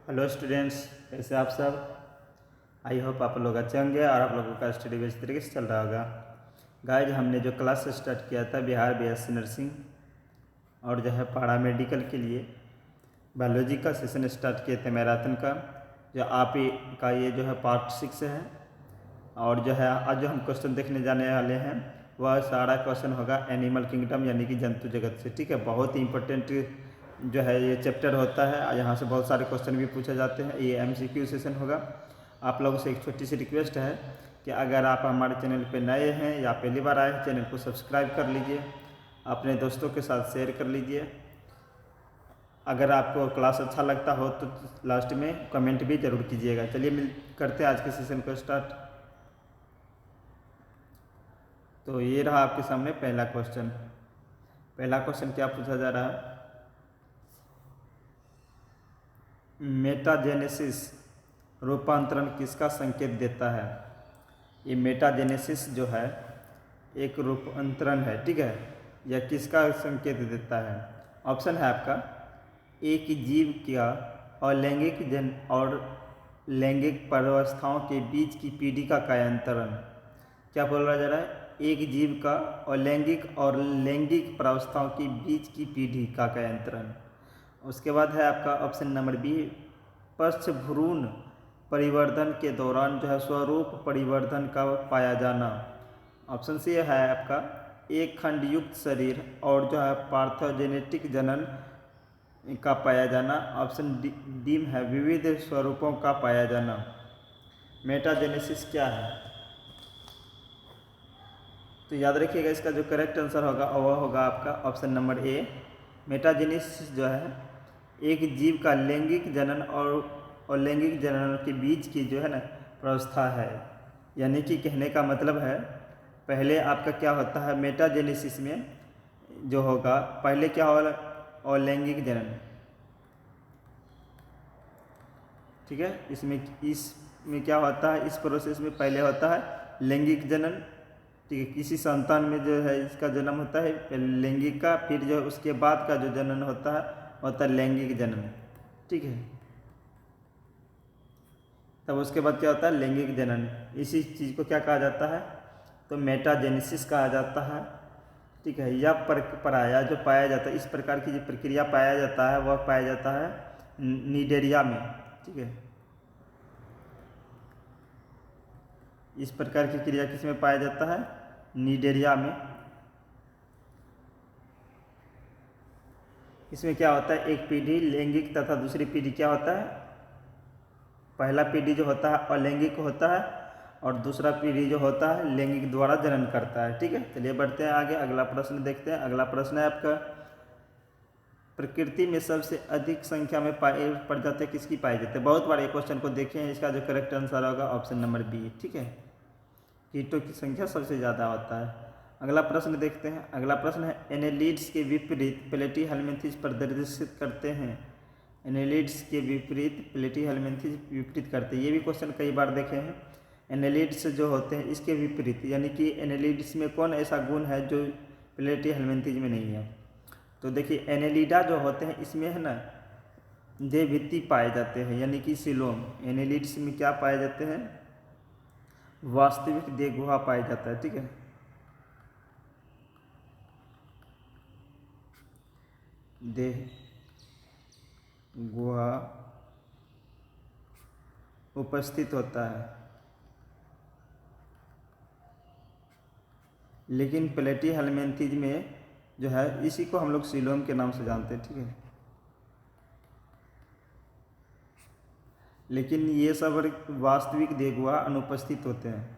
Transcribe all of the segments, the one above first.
Hello students, कैसे आप सब। आई होप आप लोग अच्छे होंगे और आप लोगों का स्टडी बेस तरीके से चल रहा होगा। गाइज, हमने जो क्लास स्टार्ट किया था बिहार बीएससी नर्सिंग और जो है पैरा मेडिकल के लिए बायोलॉजी का सेशन स्टार्ट किए थे मैराथन का, जो आप ही का ये जो है पार्ट 6 है। और जो है आज जो हम क्वेश्चन देखने जाने वाले हैं वह सारा क्वेश्चन होगा एनिमल किंगडम यानी कि जंतु जगत से। ठीक है, बहुत ही इंपॉर्टेंट जो है ये चैप्टर होता है। यहाँ से बहुत सारे क्वेश्चन भी पूछे जाते हैं। ये एमसीक्यू सेशन होगा। आप लोगों से एक छोटी सी रिक्वेस्ट है कि अगर आप हमारे चैनल पर नए हैं या पहली बार आए हैं, चैनल को सब्सक्राइब कर लीजिए, अपने दोस्तों के साथ शेयर कर लीजिए। अगर आपको क्लास अच्छा लगता हो तो लास्ट में कमेंट भी ज़रूर कीजिएगा। चलिए करते हैं आज के सेशन को स्टार्ट। तो ये रहा आपके सामने पहला क्वेश्चन। पहला क्वेश्चन क्या पूछा जा रहा है, मेटाजेनेसिस रूपांतरण किसका संकेत देता है। ये मेटाजेनेसिस जो है एक रूपांतरण है, ठीक है। यह किसका संकेत देता है। ऑप्शन है आपका, एक जीव का अलैंगिक जन और लैंगिक प्रावस्थाओं के बीच की पीढ़ी का कायांतरण। क्या बोला जा रहा है, एक जीव का अलैंगिक और लैंगिक प्रावस्थाओं के बीच की पीढ़ी का कायांतरण। उसके बाद है आपका ऑप्शन नंबर बी, पश्चभ्रूण परिवर्धन के दौरान जो है स्वरूप परिवर्धन का पाया जाना। ऑप्शन सी है आपका, एक खंडयुक्त शरीर और जो है पार्थोजेनेटिक जनन का पाया जाना। ऑप्शन डी है, विविध स्वरूपों का पाया जाना। मेटाजेनेसिस क्या है, तो याद रखिएगा इसका जो करेक्ट आंसर होगा वह होगा आपका ऑप्शन नंबर ए। मेटाजेनेसिस जो है एक जीव का लैंगिक जनन और अलैंगिक जनन के बीच की जो है ना प्रावस्था है। यानी कि कहने का मतलब है, पहले आपका क्या होता है मेटाजेनेसिस में जो होगा, पहले क्या होगा अलैंगिक जनन, ठीक है। इसमें क्या होता है, इस प्रोसेस में पहले होता है लैंगिक जनन, ठीक है। किसी संतान में जो है इसका जन्म होता है लैंगिक का, फिर जो उसके बाद का जो जनन होता है लैंगिक जनन, ठीक है। तब उसके बाद क्या होता है लैंगिक जनन। इसी चीज़ को क्या कहा जाता है, तो मेटाजेनेसिस कहा जाता है, ठीक है। यह पराया जो पाया जाता है, इस प्रकार की जो प्रक्रिया पाया जाता है वह पाया जाता है निडेरिया में, ठीक है। इस प्रकार की क्रिया किस में पाया जाता है, निडेरिया में। इसमें क्या होता है, एक पीढ़ी लैंगिक तथा दूसरी पीढ़ी क्या होता है, पहला पीढ़ी जो होता है अलैंगिक होता है और दूसरा पीढ़ी जो होता है लैंगिक द्वारा जनन करता है, ठीक है। चलिए बढ़ते हैं आगे, अगला प्रश्न देखते हैं। अगला प्रश्न है आपका, प्रकृति में सबसे अधिक संख्या में प्रजातियां किसकी पाई जाती है। बहुत बार ये क्वेश्चन को देखे हैं, इसका जो करेक्ट आंसर होगा ऑप्शन नंबर बी, ठीक है। कीटों की संख्या सबसे ज़्यादा होता है। अगला प्रश्न देखते हैं। अगला प्रश्न है, एनेलिड्स के विपरीत प्लेटीहेल्मिन्थेस प्रदर्शित करते हैं। एनेलिड्स के विपरीत प्लेटीहेल्मिन्थेस विपरीत करते हैं, ये भी क्वेश्चन कई बार देखे हैं। एनेलिड्स जो होते हैं इसके विपरीत, यानी कि एनेलिड्स में कौन ऐसा गुण है जो प्लेटीहेल्मिन्थेस में नहीं है। तो देखिए एनेलिडा जो होते हैं इसमें है ना देह भित्ति पाए जाते हैं, यानी कि सिलोम। एनेलिड्स में क्या पाए जाते हैं, वास्तविक देह गुहा पाया जाता है, ठीक है। देह गुहा उपस्थित होता है, लेकिन प्लेटीहेल्मिन्थेस में जो है इसी को हम लोग सिलोम के नाम से जानते हैं, ठीक है। लेकिन ये सब वास्तविक देह गुहा अनुपस्थित होते हैं।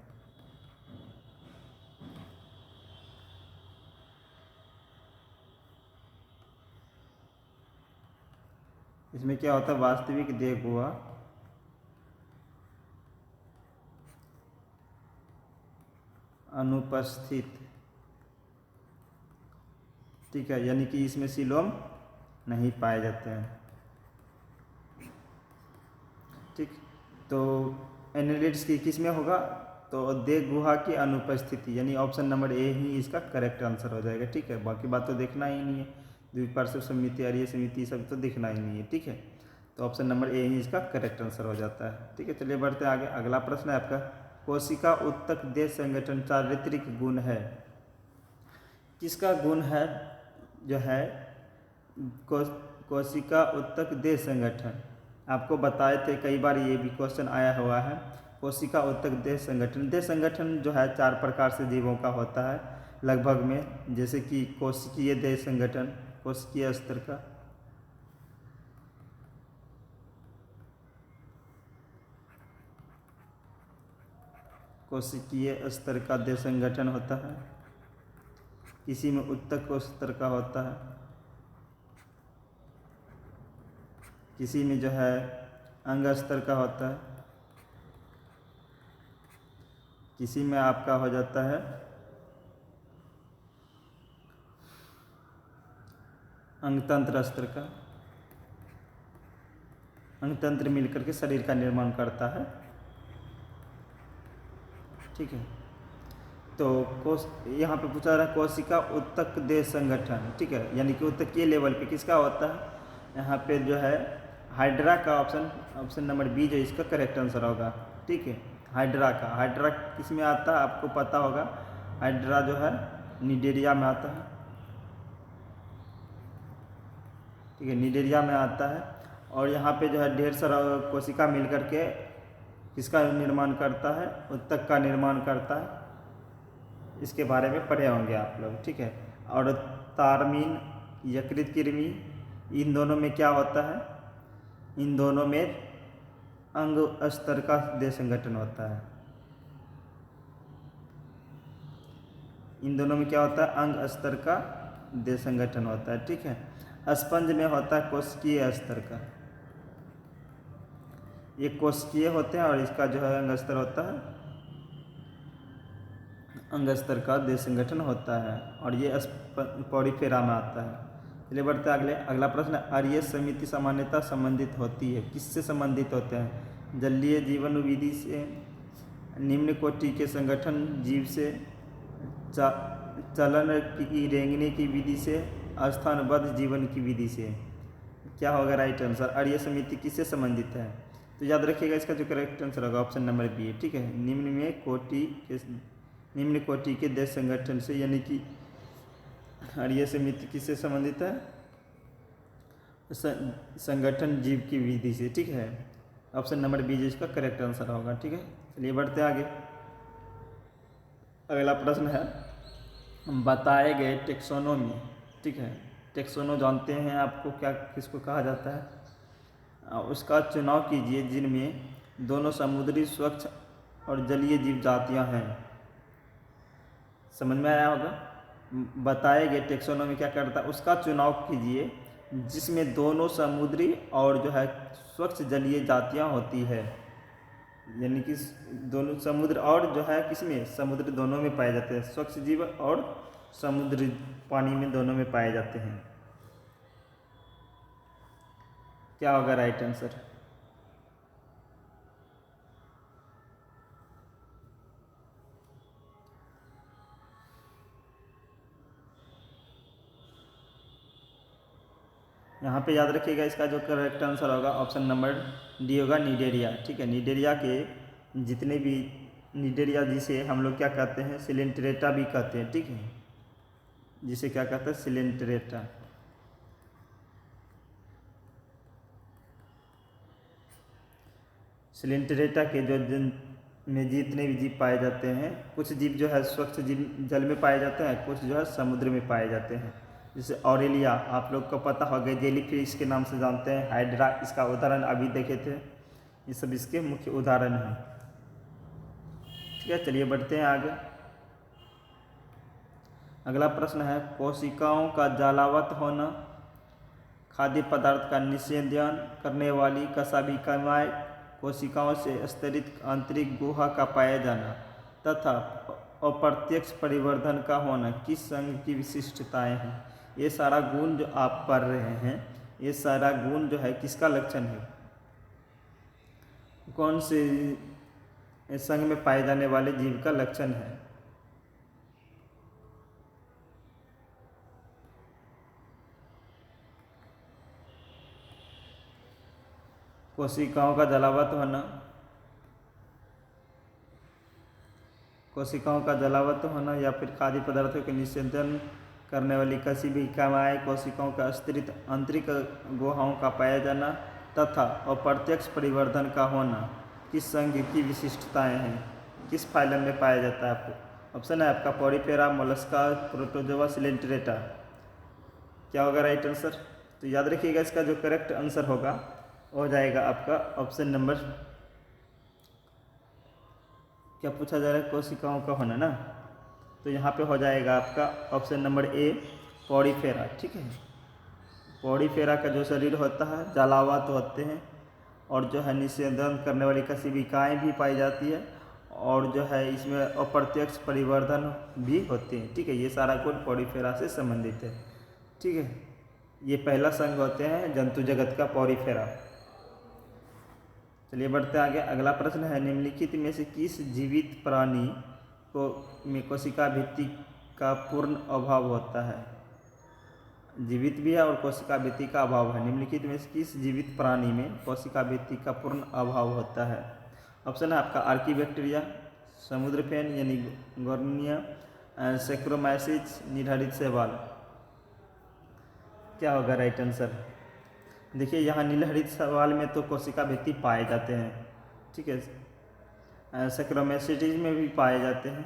इसमें क्या होता है, वास्तविक देह गुहा अनुपस्थित, ठीक है। यानी कि इसमें सिलोम नहीं पाए जाते हैं, ठीक। तो एनेलिड्स की किस में होगा, तो देह गुहा की अनुपस्थिति, यानी ऑप्शन नंबर ए ही इसका करेक्ट आंसर हो जाएगा, ठीक है। बाकी बात तो देखना ही नहीं है, द्विपार्श्व समिति, अरीय समिति सब तो देखना ही नहीं है, ठीक है। तो ऑप्शन नंबर ए ही इसका करेक्ट आंसर हो जाता है। ठीक है, चलिए बढ़ते हैं आगे। अगला प्रश्न है आपका, कोशिका उत्तक देह संगठन चारित्रिक गुण है। किसका गुण है जो है कोशिका उत्तक देह संगठन? आपको बताए थे कई बार, ये भी क्वेश्चन आया हुआ है। कोशिका उत्तक देह संगठन, देह संगठन जो है 4 प्रकार से जीवों का होता है लगभग में, जैसे कि कोशिकीय देह संगठन, कोशिकीय स्तर का, कोशिकीय स्तर का देह संगठन होता है, किसी में उत्तक स्तर का होता है, किसी में जो है अंग स्तर का होता है, किसी में आपका हो जाता है अंगतंत्र स्तर का। अंगतंत्र मिलकर के शरीर का निर्माण करता है। ठीक है, तो यहाँ पे पूछा रहा है कोशिका उत्तक देह संगठन। ठीक है, यानी कि उत्तकीय लेवल पे किसका होता है? यहाँ पे जो है हाइड्रा का ऑप्शन नंबर बी जो इसका करेक्ट आंसर होगा। ठीक है, हाइड्रा का, हाइड्रा किस में आता है आपको पता होगा। हाइड्रा जो है निडेरिया में आता है। ठीक है, निडेरिया में आता है। और यहाँ पे जो है ढेर सारा कोशिका मिल करके किसका निर्माण करता है? उत्तक का निर्माण करता है। इसके बारे में पढ़े होंगे आप लोग। ठीक है, और तारमीन, यकृत कृमि, इन दोनों में क्या होता है? इन दोनों में अंग स्तर का देह संगठन होता है। इन दोनों में क्या होता है? अंग स्तर का देह संगठन होता है। ठीक है, स्पंज में होता है कोशिकीय स्तर का। ये कोशिकीय होते हैं और इसका जो है अंग स्तर होता है, अंग स्तर का देह संगठन होता है, और ये पॉरीफेरा में आता है। चलिए बढ़ते अगले। अगला प्रश्न, आर्य समिति सामान्यतः संबंधित होती है, किससे संबंधित होते हैं? जलीय जीवन विधि से, निम्न कोटि के संगठन जीव से, चलन की रेंगने की विधि से, स्थानबद्ध जीवन की विधि से। क्या होगा राइट आंसर? आर्य समिति किससे संबंधित है? तो याद रखिएगा इसका जो करेक्ट आंसर होगा ऑप्शन नंबर बी। ठीक है, निम्न कोटि के देश संगठन से, यानी कि आर्य समिति किससे संबंधित है? संगठन जीव की विधि से। ठीक है, ऑप्शन नंबर बी इसका करेक्ट आंसर होगा। ठीक है, चलिए बढ़ते आगे। अगला प्रश्न है, बताए गए टेक्सोनोमी। ठीक है, टेक्सोनो जानते हैं आपको क्या किसको कहा जाता है? उसका चुनाव कीजिए जिनमें दोनों समुद्री, स्वच्छ और जलीय जीव जातियां हैं। समझ में आया होगा? बताए गए टेक्सोनोमी क्या करता है? उसका चुनाव कीजिए जिसमें दोनों समुद्री और जो है स्वच्छ जलीय जातियां होती है, यानी कि दोनों समुद्र और जो है किसमें? समुद्र दोनों में पाए जाते हैं। स्वच्छ जीव और समुद्री पानी में दोनों में पाए जाते हैं। क्या होगा राइट आंसर? यहाँ पे याद रखिएगा इसका जो करेक्ट आंसर होगा ऑप्शन नंबर डी होगा, निडेरिया। ठीक है, निडेरिया के जितने भी, निडेरिया जिसे हम लोग क्या कहते हैं? सिलेंट्रेटा भी कहते हैं। ठीक है, जिसे क्या कहते हैं? सिलेंट्रेटा। सिलेंट्रेटा के जो में जितने भी जीव पाए जाते हैं, कुछ जीव जो है स्वच्छ जीव जल में पाए जाते हैं, कुछ जो है समुद्र में पाए जाते हैं। जैसे ऑरेलिया, आप लोग को पता होगा, जेली फिश के नाम से जानते हैं। हाइड्रा, इसका उदाहरण अभी देखे थे। ये सब इसके मुख्य उदाहरण हैं। ठीक है, चलिए बढ़ते हैं आगे। अगला प्रश्न है, कोशिकाओं का जलावत होना, खाद्य पदार्थ का निषेधन करने वाली कशाभिकामय कोशिकाओं से स्तरित आंतरिक गुहा का पाया जाना तथा अप्रत्यक्ष परिवर्धन का होना किस संघ की विशिष्टताएं हैं? ये सारा गुण जो आप पढ़ रहे हैं, ये सारा गुण जो है किसका लक्षण है? कौन से संघ में पाए जाने वाले जीव का लक्षण है? कोशिकाओं का जलावत होना, कोशिकाओं का जलावत होना या फिर खाद्य पदार्थों के निषेधन करने वाली किसी भी इकाई, कोशिकाओं का अस्तित्व, आंतरिक गुहाओं का पाया जाना तथा अप्रत्यक्ष परिवर्धन का होना किस संघ की विशिष्टताएं हैं, किस फाइलम में पाया जाता है। ऑप्शन है आपका पॉरीफेरा, मोलस्का, प्रोटोजोआ, सिलेंट्रेटा। क्या होगा राइट आंसर? तो याद रखिएगा इसका जो करेक्ट आंसर होगा हो जाएगा आपका ऑप्शन नंबर, क्या पूछा जा रहा है, कोशिकाओं का होना ना, तो यहाँ पे हो जाएगा आपका ऑप्शन नंबर ए पॉरीफेरा। ठीक है, पॉरीफेरा का जो शरीर होता है जलावत होते हैं और जो है निषेधन करने वाली कशिकाएँ भी पाई जाती है और जो है इसमें अप्रत्यक्ष परिवर्धन भी होते हैं। ठीक है, ये सारा गुण पॉरीफेरा से संबंधित है। ठीक है, ये पहला संघ होते हैं जंतु जगत का पॉरीफेरा। चलिए बढ़ते आगे। अगला प्रश्न है निम्नलिखित में से किस जीवित प्राणी को में कोशिका भित्ति का पूर्ण अभाव होता है? जीवित भी है और कोशिका भित्ति का अभाव है। निम्नलिखित में से किस जीवित प्राणी में कोशिका भित्ति का पूर्ण अभाव होता है? ऑप्शन है आपका आर्कीबैक्टीरिया, समुद्र फेन यानी गोर्निया, सैक्रोमाइसिस, निर्धारित शैवाल। क्या होगा राइट आंसर? देखिए यहाँ नीलहरित शैवाल में तो कोशिका भित्ति पाए जाते हैं। ठीक है, सैक्रोमाइसिस में भी पाए जाते हैं,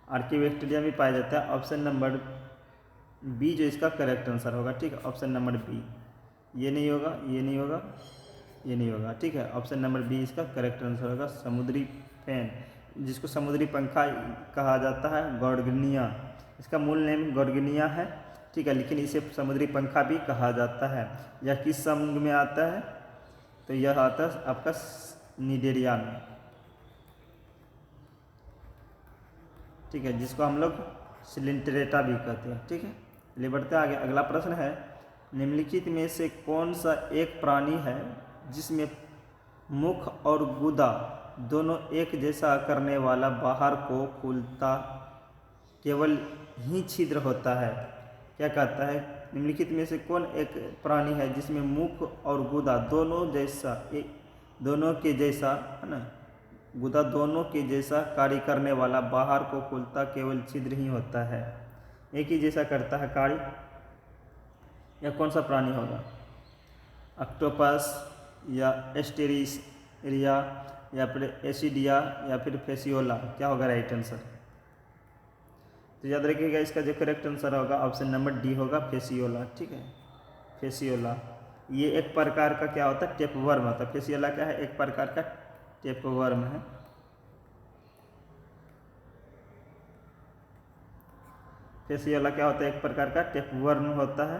आर्कीबैक्टीरिया में पाए जाते हैं। ऑप्शन नंबर बी जो इसका करेक्ट आंसर होगा। ठीक है, ऑप्शन नंबर बी, ये नहीं होगा, ये नहीं होगा, ये नहीं होगा। ठीक है, ऑप्शन नंबर बी इसका करेक्ट आंसर होगा। समुद्री फैन, जिसको समुद्री पंखा कहा जाता है, गॉर्गनिया, इसका मूल नेम गॉर्गनिया है। ठीक है, लेकिन इसे समुद्री पंखा भी कहा जाता है। यह किस संघ में आता है? तो यह आता है आपका निडेरिया में। ठीक है, जिसको हम लोग सिलेंट्रेटा भी कहते हैं। ठीक है, चलिए बढ़ते आगे। अगला प्रश्न है निम्नलिखित में से कौन सा एक प्राणी है जिसमें मुख और गुदा दोनों एक जैसा करने वाला बाहर को खुलता केवल ही छिद्र होता है? क्या कहता है? निम्नलिखित में से कौन एक प्राणी है जिसमें मुख और गुदा दोनों जैसा, दोनों के जैसा है ना, गुदा दोनों के जैसा कार्य करने वाला, बाहर को खुलता केवल छिद्र ही होता है? एक ही जैसा करता है कार्य, या कौन सा प्राणी होगा? ऑक्टोपस या एस्टेरिया या फिर एसिडिया या फिर फेसियोला? क्या होगा राइट आंसर? तो याद रखिएगा इसका जो करेक्ट आंसर होगा ऑप्शन नंबर डी होगा, फेसियोला। ठीक है, फेसियोला ये एक प्रकार का क्या होता है, टेपवर्म होता है। फेसियोला क्या है? एक प्रकार का टेपवर्म है। फेसियोला क्या होता है? एक प्रकार का टेपवर्म होता है।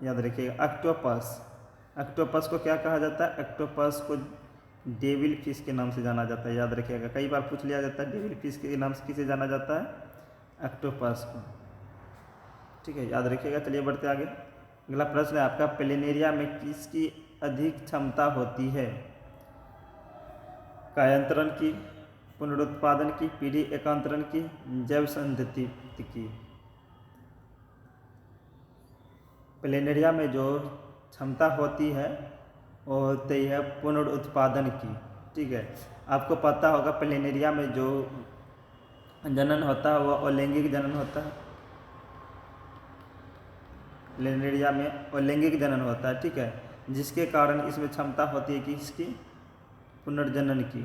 याद रखिएगा। ऑक्टोपस, ऑक्टोपस को क्या कहा जाता है? ऑक्टोपस को डेविल फिश के नाम से जाना जाता है। याद रखिएगा, कई बार पूछ लिया जाता है डेविल फिश के नाम से किसे जाना जाता है? ऑक्टोपस को। ठीक है, याद रखिएगा। चलिए बढ़ते आगे। अगला प्रश्न है आपका प्लेनेरिया में किसकी अधिक क्षमता होती है? कायांतरण की, पुनरुत्पादन की, पीढ़ी एकांतरण की, जैव संतति की? प्लेनेरिया में जो क्षमता होती है वो होती है पुनरुत्पादन की। ठीक है, आपको पता होगा प्लेनेरिया में जो जनन होता है वो अलैंगिक जनन होता है। प्लेनेरिया में अलैंगिक जनन होता है। ठीक है, जिसके कारण इसमें क्षमता होती है कि इसकी पुनर्जनन की।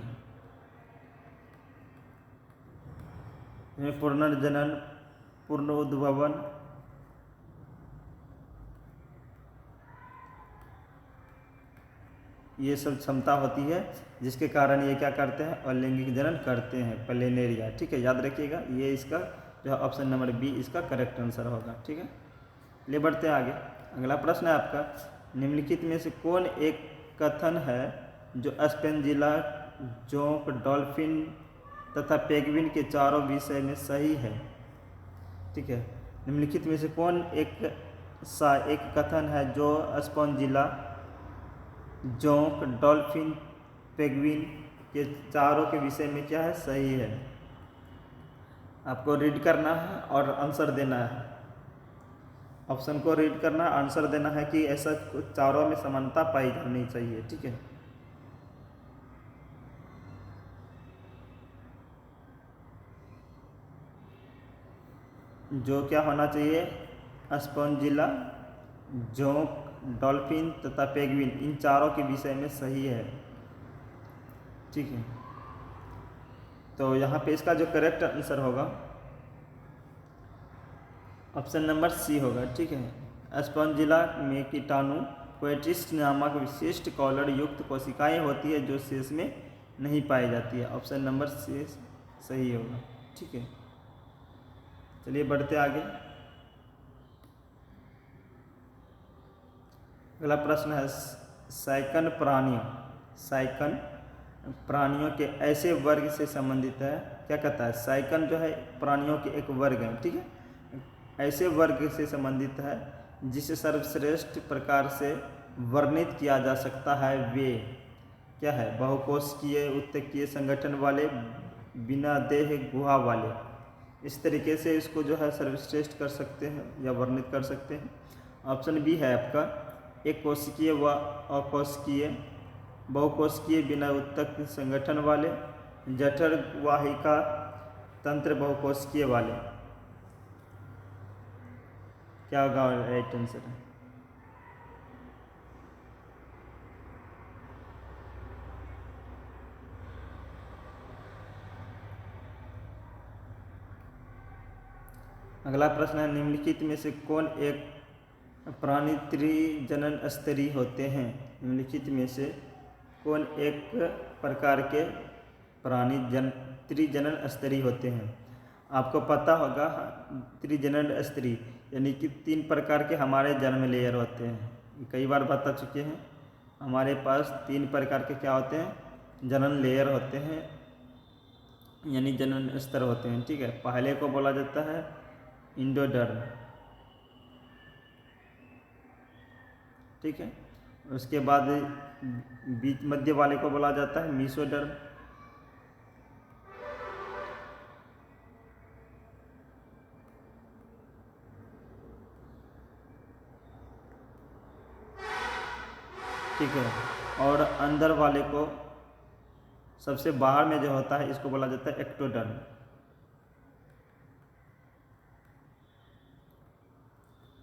पुनर्जनन, पूर्ण उद्भवन, ये सब क्षमता होती है जिसके कारण ये क्या करते हैं? अलैंगिक जनन करते हैं प्लेनेरिया। ठीक है, याद रखिएगा ये इसका जो है ऑप्शन नंबर बी इसका करेक्ट आंसर होगा। ठीक है, ले बढ़ते हैं आगे। अगला प्रश्न है आपका निम्नलिखित में से कौन एक कथन है जो स्पेंजिला, जोंक, डॉल्फिन तथा पेंगुइन के चारों विषय में सही है? ठीक है, निम्नलिखित में से कौन एक कथन है जो स्पॉन्जिला, जोंक, डॉल्फिन, पेंगुइन के चारों के विषय में क्या है? सही है। आपको रीड करना है और आंसर देना है। ऑप्शन को रीड करना, आंसर देना है कि ऐसा चारों में समानता पाई जानी चाहिए। ठीक है, जो क्या होना चाहिए, स्पॉन्जिला, जोंक, डॉल्फिन तथा पेंगुइन, इन चारों के विषय में सही है। ठीक है, तो यहाँ पे इसका जो करेक्ट आंसर होगा ऑप्शन नंबर सी होगा। ठीक है, स्पॉन्जिला में कीटाणु क्वेटिस्ट नामक विशिष्ट कॉलर युक्त कोशिकाएं होती है जो शेष में नहीं पाई जाती है। ऑप्शन नंबर सी सही होगा। ठीक है, चलिए बढ़ते आगे। अगला प्रश्न है साइकन प्राणियों के ऐसे वर्ग से संबंधित है। क्या कहता है, साइकन जो है प्राणियों के एक वर्ग है। ठीक है, ऐसे वर्ग से संबंधित है जिसे सर्वश्रेष्ठ प्रकार से वर्णित किया जा सकता है। वे क्या है, बहुकोशिकीय, उत्तकीय संगठन वाले, बिना देह गुहा वाले। इस तरीके से इसको जो है सर्वश्रेष्ठ कर सकते हैं या वर्णित कर सकते हैं। ऑप्शन बी है आपका, एक कोशिकीय व अकोशिकीय, बहुकोशिकीय, बिना उत्तक संगठन वाले, जठर वाहिका तंत्र बहुकोशिकीय वाले। क्या होगा राइट आंसर? अगला प्रश्न है, निम्नलिखित में से कौन एक प्राणी त्रिजनन स्तरीय होते हैं? निम्नलिखित में से कौन एक प्रकार के प्राणी त्रिजनन स्तरीय होते हैं? आपको पता होगा त्रिजनन स्तरीय यानी कि 3 प्रकार के हमारे जन्म लेयर होते हैं। कई बार बता चुके हैं, हमारे पास 3 प्रकार के क्या होते हैं, जनन लेयर होते हैं यानी जनन स्तर होते हैं। ठीक है, पहले को बोला जाता है इंडोडर्म। ठीक है, उसके बाद बीच मध्य वाले को बोला जाता है मीसोडर्म। ठीक है, और अंदर वाले को, सबसे बाहर में जो होता है, इसको बोला जाता है एक्टोडर्म।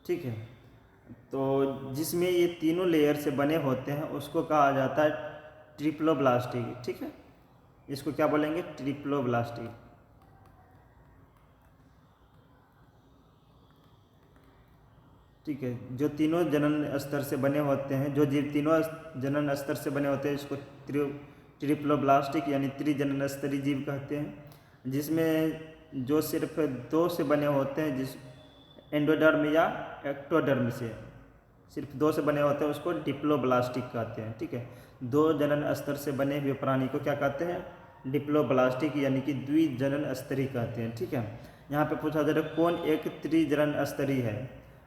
ठीक है, तो जिसमें ये तीनों लेयर से बने होते हैं उसको कहा जाता है ट्रिप्लोब्लास्टिक। ठीक है, इसको क्या बोलेंगे, ट्रिप्लोब्लास्टिक। ठीक है, जो तीनों जनन स्तर से बने होते हैं, जो जीव तीनों जनन स्तर से बने होते हैं, इसको ट्रिप्लोब्लास्टिक यानी त्रिजनन स्तरीय जीव कहते हैं। जिसमें जो सिर्फ 2 से बने होते हैं, जिस एंडोडर्म या एक्टोडर्म से सिर्फ 2 से बने होते हैं, उसको डिप्लोब्लास्टिक कहते हैं। ठीक है, 2 जनन स्तर से बने हुए प्राणी को क्या कहते हैं, डिप्लोब्लास्टिक यानी कि द्विजनन स्तरीय कहते हैं। ठीक है, यहाँ पे पूछा जा रहा है कौन एक त्रिजनन स्तरीय है।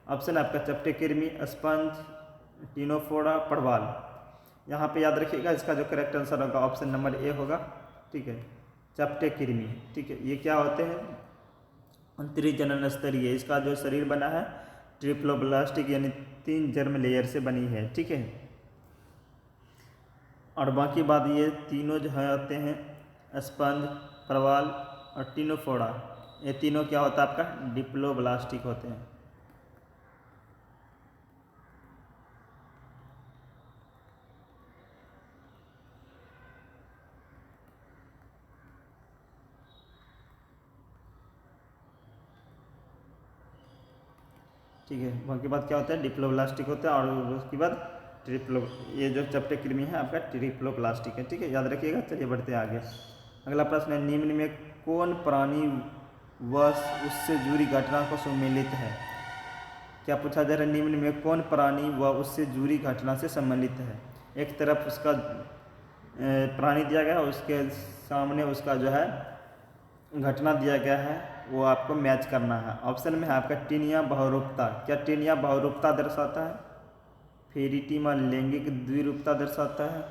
ऑप्शन आपका चपटे कृमि, स्पंज, टिनोफोरा, पड़वाल। यहाँ पे याद रखिएगा, इसका जो करेक्ट आंसर होगा ऑप्शन नंबर ए होगा। ठीक है, चपटे कृमि। ठीक है, ये क्या होते हैं, त्रिजनन स्तरीय। इसका जो शरीर बना है ट्रिप्लोब्लास्टिक यानी 3 जर्म लेयर से बनी है। ठीक है, और बाकी बात ये तीनों जो है होते हैं स्पंज, पड़वाल और टिनोफोरा, ये तीनों क्या होता है आपका डिप्लोब्लास्टिक होते हैं। ठीक है, बाकी बात क्या होता है, डिप्लोब्लास्टिक होता है, और उसके बाद ये जो चपटे कृमि है आपका ट्रिप्लोब्लास्टिक है। ठीक है, याद रखिएगा। चलिए बढ़ते हैं आगे। अगला प्रश्न है, निम्न में कौन प्राणी व उससे जुड़ी घटना को सम्मिलित है? क्या पूछा जा रहा है, निम्न में कौन प्राणी व उससे जुड़ी घटना से सम्मिलित है? एक तरफ उसका प्राणी दिया गया है, उसके सामने उसका जो है घटना दिया गया है, वो आपको मैच करना है। ऑप्शन में है आपका टीनिया बहुरूपता। क्या टीनिया बहुरूपता दर्शाता है? फेरिटिमा लैंगिक द्विरूपता दर्शाता है।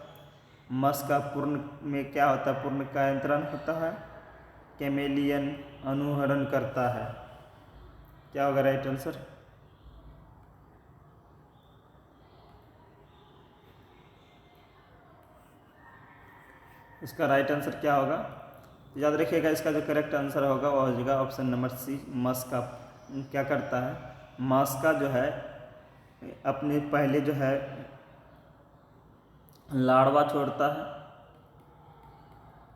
मस का पूर्ण में क्या होता है, पूर्ण कायांतरण होता है। कैमेलियन अनुहरण करता है। क्या होगा राइट आंसर? इसका राइट आंसर क्या होगा? तो याद रखिएगा इसका जो करेक्ट आंसर होगा वो हो जाएगा ऑप्शन नंबर सी, मस्का। क्या करता है? मस्का जो है अपने पहले जो है लार्वा छोड़ता है,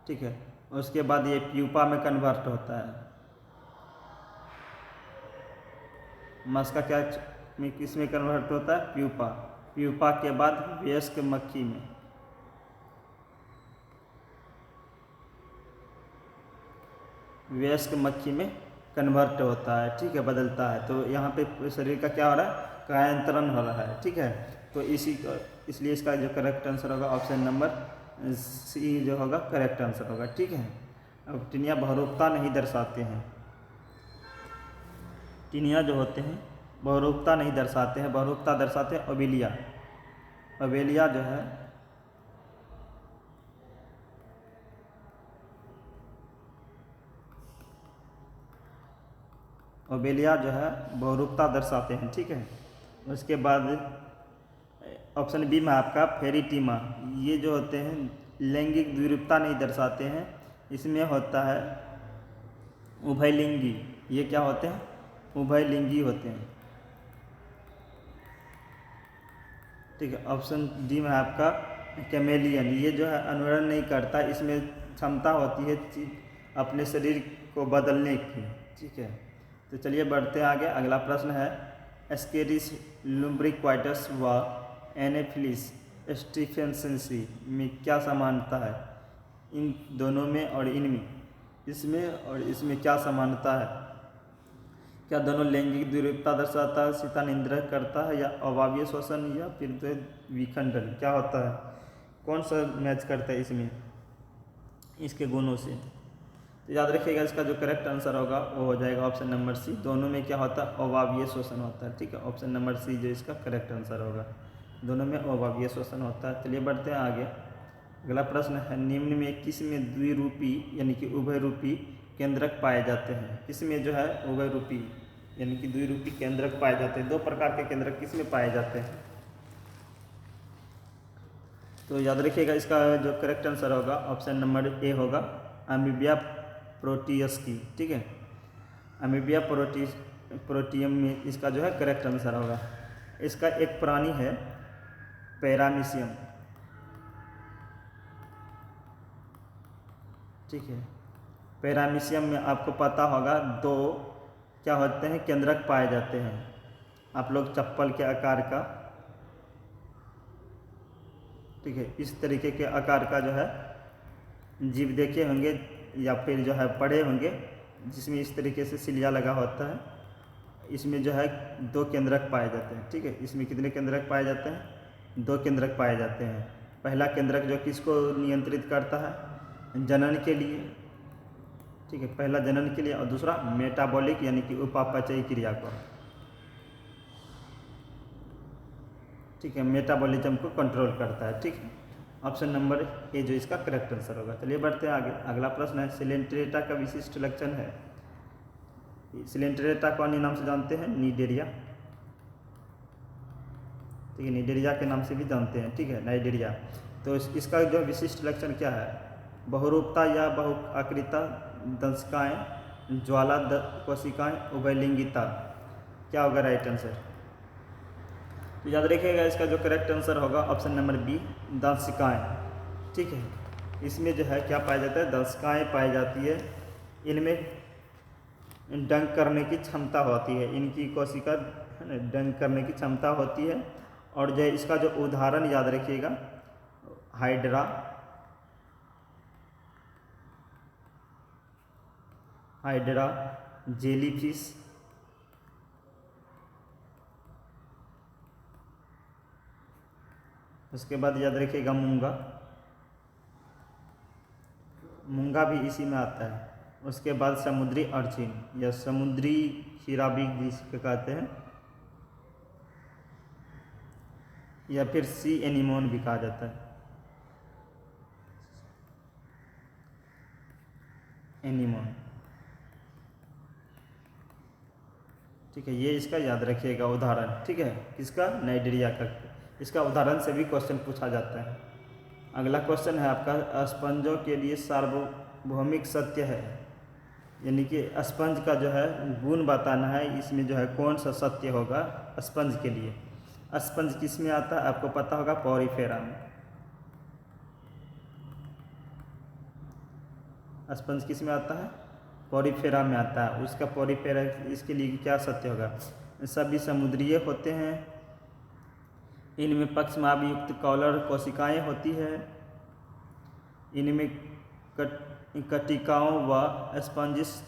ठीक है, उसके बाद ये प्यूपा में कन्वर्ट होता है। मस्का क्या किस में कन्वर्ट होता है? प्यूपा। प्यूपा के बाद वयस्क मक्खी में, वयस्क मक्खी में कन्वर्ट होता है, ठीक है, बदलता है। तो यहाँ पे शरीर का क्या हो रहा है? कायांतरण हो रहा है, ठीक है। तो इसलिए इसका जो करेक्ट आंसर होगा ऑप्शन नंबर सी जो होगा करेक्ट आंसर होगा, ठीक है। अब टिनिया बहुरूपता नहीं दर्शाते हैं। टिनिया जो होते हैं बहुरूपता नहीं दर्शाते हैं, बहुरूपता दर्शाते हैं ओबेलिया। ओबेलिया जो है ओबेलिया जो है बहुरूपता दर्शाते हैं, ठीक है। उसके बाद ऑप्शन बी में आपका फेरिटिमा, ये जो होते हैं लैंगिक द्विरूपता नहीं दर्शाते हैं। इसमें होता है उभयलिंगी। ये क्या होते हैं? उभयलिंगी होते हैं, ठीक है। ऑप्शन डी में आपका कैमेलियन, ये जो है अनुकरण नहीं करता, इसमें क्षमता होती है अपने शरीर को बदलने की, ठीक है। तो चलिए बढ़ते हैं आगे। अगला प्रश्न है एस्केरिस लुम्ब्रिक्वाइटस व एनेफिलिस स्टीफेंसेंसी में क्या समानता है? इन दोनों में और इनमें, इसमें और इसमें क्या समानता है? क्या दोनों लैंगिक द्विरूपता दर्शाता है, शीता निंद्रह करता है, या अवावीय श्वसन, या फिर विखंडन? क्या होता है? कौन सा मैच करता है इसमें इसके गुणों से? तो याद रखिएगा इसका जो करेक्ट आंसर होगा वो हो जाएगा ऑप्शन नंबर सी। दोनों में क्या होता है? अवावीय श्वसन होता है, ठीक है। ऑप्शन नंबर सी जो इसका करेक्ट आंसर होगा, दोनों में अवावीय श्वसन होता है। चलिए बढ़ते हैं आगे। अगला प्रश्न है निम्न में किस में द्विरूपी यानी कि उभयरूपी केंद्रक पाए जाते हैं? किस में जो है उभयरूपी यानी कि द्विरूपी केंद्रक पाए जाते हैं? दो प्रकार के केंद्रक किस में पाए जाते हैं? तो याद रखिएगा इसका जो करेक्ट आंसर होगा ऑप्शन नंबर ए होगा, अमीबिया प्रोटियस की, ठीक है। अमीबिया प्रोटियम में इसका जो है करेक्ट आंसर होगा। इसका एक प्राणी है पैरामीशियम, ठीक है। पैरामीशियम में आपको पता होगा दो क्या होते हैं केंद्रक पाए जाते हैं। आप लोग चप्पल के आकार का, ठीक है, इस तरीके के आकार का जो है जीव देखे होंगे या फिर जो है पढ़े होंगे, जिसमें इस तरीके से सिलिया लगा होता है। इसमें जो है दो केंद्रक पाए जाते हैं, ठीक है। इसमें कितने केंद्रक पाए जाते हैं? दो केंद्रक पाए जाते हैं। पहला केंद्रक जो किसको नियंत्रित करता है? जनन के लिए, ठीक है, पहला जनन के लिए, और दूसरा मेटाबॉलिक यानी कि उपापचयी क्रिया को, ठीक है, मेटाबॉलिज्म को कंट्रोल करता है, ठीक है। ऑप्शन नंबर ए जो इसका करेक्ट आंसर होगा। चलिए बढ़ते हैं आगे। अगला प्रश्न है सिलेंट्रेटा का विशिष्ट लक्षण है। सिलेंट्रेटा को अन्य नाम से जानते हैं नीडेरिया, ठीक है, नीडेरिया के नाम से भी जानते हैं, ठीक है, नाइडेरिया। तो इसका जो विशिष्ट लक्षण क्या है? बहुरूपता या बहुआकृता, दंशिकाएँ, ज्वाला कोशिकाएँ, उभयलिंगिता। क्या होगा राइट आंसर? तो याद रखिएगा इसका जो करेक्ट आंसर होगा ऑप्शन नंबर बी, दंशिकाएँ, ठीक है। इसमें जो है क्या पाया जाता है? दंशिकाएँ पाई जाती है। इनमें डंक करने की क्षमता होती है, इनकी कोशिका डंक करने की क्षमता होती है। और जो इसका जो उदाहरण याद रखिएगा हाइड्रा, जेलीफिश, उसके बाद याद रखिएगा मूंगा भी इसी में आता है। उसके बाद समुद्री अर्चिन या समुद्री खीरा भी जिसको कहते हैं, या फिर सी एनीमोन भी कहा जाता है, एनीमोन, ठीक है। ये इसका याद रखिएगा उदाहरण, ठीक है, किसका? नाइडेरिया का। इसका उदाहरण से भी क्वेश्चन पूछा जाता है। अगला क्वेश्चन है आपका, स्पंजों के लिए सार्वभौमिक सत्य है, यानी कि स्पंज का जो है गुण बताना है, इसमें जो है कौन सा सत्य होगा स्पंज के लिए। स्पंज किस में आता है आपको पता होगा, पॉरीफेरा में। स्पंज किस में आता है, पॉरीफेरा में आता है। उसका पॉरीफेरा इसके लिए क्या सत्य होगा, सभी समुद्रीय होते हैं, इनमें पक्षमाभ युक्त कॉलर कोशिकाएं होती है, इनमें कटिकाओं व स्पंजिस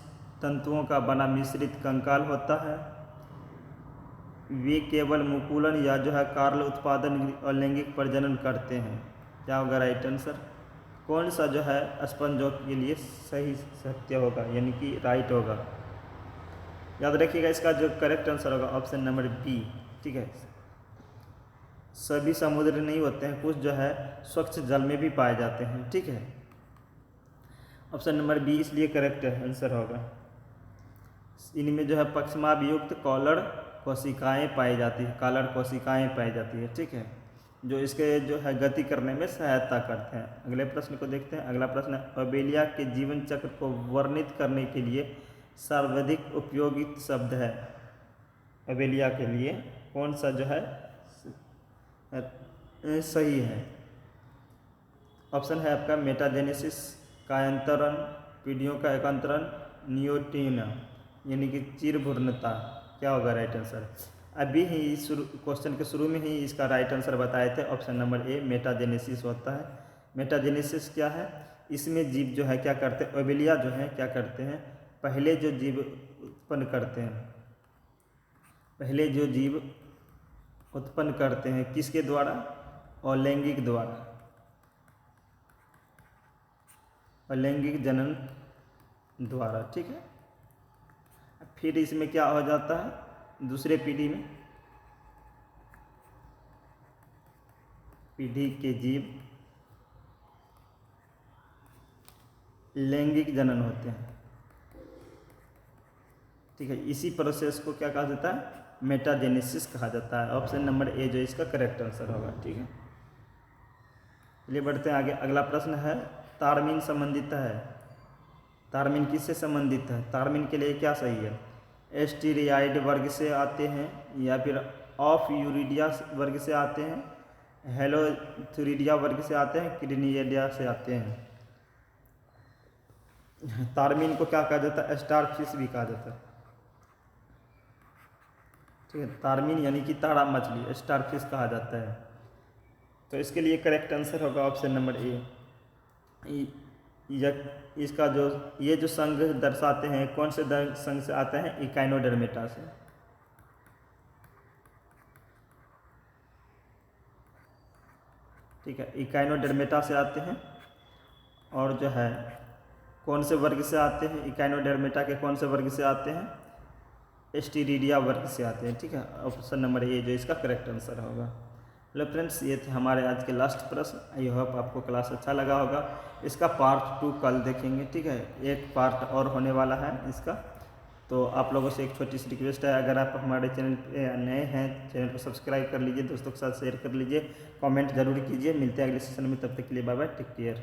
तंतुओं का बना मिश्रित कंकाल होता है, वे केवल मुकुलन या जो है कार्ल उत्पादन और लैंगिक प्रजनन करते हैं। क्या होगा राइट आंसर, कौन सा जो है स्पंजों के लिए सही सत्य होगा, यानी कि राइट होगा। याद रखिएगा इसका जो करेक्ट आंसर होगा ऑप्शन नंबर बी। ठीक है, सभी समुद्र नहीं होते हैं, कुछ जो है स्वच्छ जल में भी पाए जाते हैं। ठीक है, ऑप्शन नंबर बी इसलिए करेक्ट आंसर होगा। इनमें जो है पक्षमाभ युक्त कॉलर कोशिकाएं पाई जाती है, कॉलर कोशिकाएं पाई जाती है। ठीक है, जो इसके जो है गति करने में सहायता करते हैं। अगले प्रश्न को देखते हैं। अगला प्रश्न, अबेलिया के जीवन चक्र को वर्णित करने के लिए सर्वाधिक उपयोगित शब्द है। अबेलिया के लिए कौन सा जो है सही है। ऑप्शन है आपका मेटाजेनेसिस, कायांतरण, पीढ़ियों का एकांतरण, नियोटिना यानी कि चिरभूर्णता। क्या होगा राइट आंसर, अभी ही क्वेश्चन के शुरू में ही इसका राइट आंसर बताए थे, ऑप्शन नंबर ए मेटाजेनेसिस होता है। मेटाजेनेसिस क्या है, इसमें जीव जो है क्या करते हैं, ओबेलिया जो है क्या करते हैं, पहले जो जीव उत्पन्न करते हैं, पहले जो जीव उत्पन्न करते हैं किसके द्वारा, अलैंगिक द्वारा, अलैंगिक जनन द्वारा। ठीक है, फिर इसमें क्या हो जाता है, दूसरे पीढ़ी में पीढ़ी के जीव लैंगिक जनन होते हैं। ठीक है, इसी प्रोसेस को क्या कहा जाता है, मेटाजेनेसिस कहा जाता है। ऑप्शन नंबर ए जो इसका करेक्ट आंसर होगा। ठीक है, चलिए बढ़ते हैं आगे। अगला प्रश्न है, तारमीन संबंधित है, तारमीन किससे संबंधित है, तारमीन के लिए क्या सही है, एस्टीरियाइड वर्ग से आते हैं या फिर ऑफ यूरिडिया वर्ग से आते हैं, हेलोथुरिडिया वर्ग से आते हैं, क्रिनियडिया से आते हैं। तारमीन को क्या कहा जाता है, स्टारफिश भी कहा जाता है। ठीक है, तारमीन यानी कि तारा मछली, स्टारफिश कहा जाता है। तो इसके लिए करेक्ट आंसर होगा ऑप्शन नंबर ए। इसका जो ये जो संघ दर्शाते हैं कौन से संघ से आते हैं, इकाइनोडर्मेटा से। ठीक है, इकाइनोडर्मेटा से आते हैं, और जो है कौन से वर्ग से आते हैं, इकाइनोडर्मेटा के कौन से वर्ग से आते हैं, एस्टीरिडिया वर्ग से आते हैं। ठीक है, ऑप्शन नंबर ए जो इसका करेक्ट आंसर होगा। हेलो फ्रेंड्स, ये थे हमारे आज के लास्ट प्रश्न। आई होप आपको क्लास अच्छा लगा होगा। इसका पार्ट 2 कल देखेंगे। ठीक है, एक पार्ट और होने वाला है इसका। तो आप लोगों से एक छोटी सी रिक्वेस्ट है, अगर आप हमारे चैनल पे नए हैं, चैनल को सब्सक्राइब कर लीजिए, दोस्तों के साथ शेयर कर लीजिए, कमेंट जरूर कीजिए। मिलते हैं अगले सेशन में, तब तक के लिए बाय बाय, टेक केयर।